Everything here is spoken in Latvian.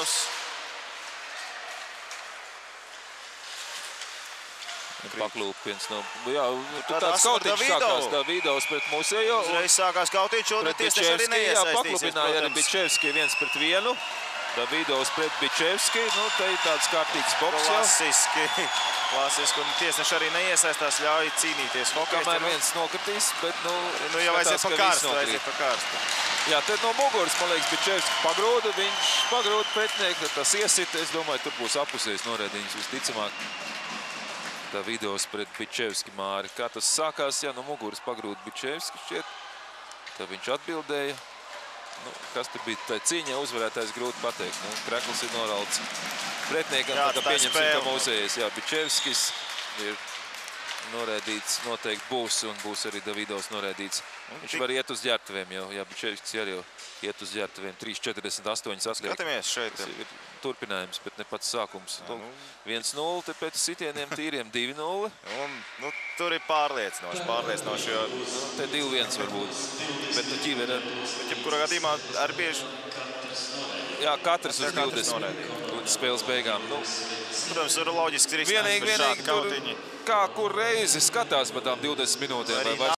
Bičevs. Paklūpiens no... Jā, tāds kautiņš sākās Davidovs pret Musejo. Uzreiz sākās kautiņš, un tiesneši arī neiesaistīsies, paklūpināja arī Bičevski 1-1. Davidovs pret Bičevski. Nu, te ir tāds kārtīgs boks jau. Klasiski, un tiesneši arī neiesaistās, ļauj cīnīties hokejs. Kamēr viens nokritīs, bet, nu jau aiziet pa karstu. Jā, tad no muguras, man liekas, Bičevski pagrūda, viņš pagrūda pretnieku, tas iesita. Es domāju, tur būs apusējis norēdījums visticamāk. Davidovs pret Bičevski Māri. Kā tas sākās, jā, no muguras pagrūda Bičevski šķiet. Tad viņš atbildēja. Nu, kas tur bija tā cīņa, uzvarētājs grūti pateikt. Nu, Krekls ir norauts pretniekam, tad pieņemsim, ka Mūsējais, jā, Bičevskis ir norēdīts, noteikti būs, un būs arī Davidovs norēdīts. Viņš var iet uz ģertuvēm jau, jā, Bičevskis arī jau iet uz ģertuvēm. 3:48 atliek. Skatāmies šeit. Ir turpinājums, bet ne pats sākums. 1-0, te pēc sitieniem tīriem 2-0. Un, nu, tur ir pārliecinoši, jo... Te 2-1 varbūt, bet nu ķīver ar... Bet jebkurā gadījumā ar bieži... Jā, katrs uz 20 spēles beigām. Nu, protams, tur ir loģisks risinājums, bet šādi kautiņi. Kā kur reizi skatās par tām 20 minūtēm vai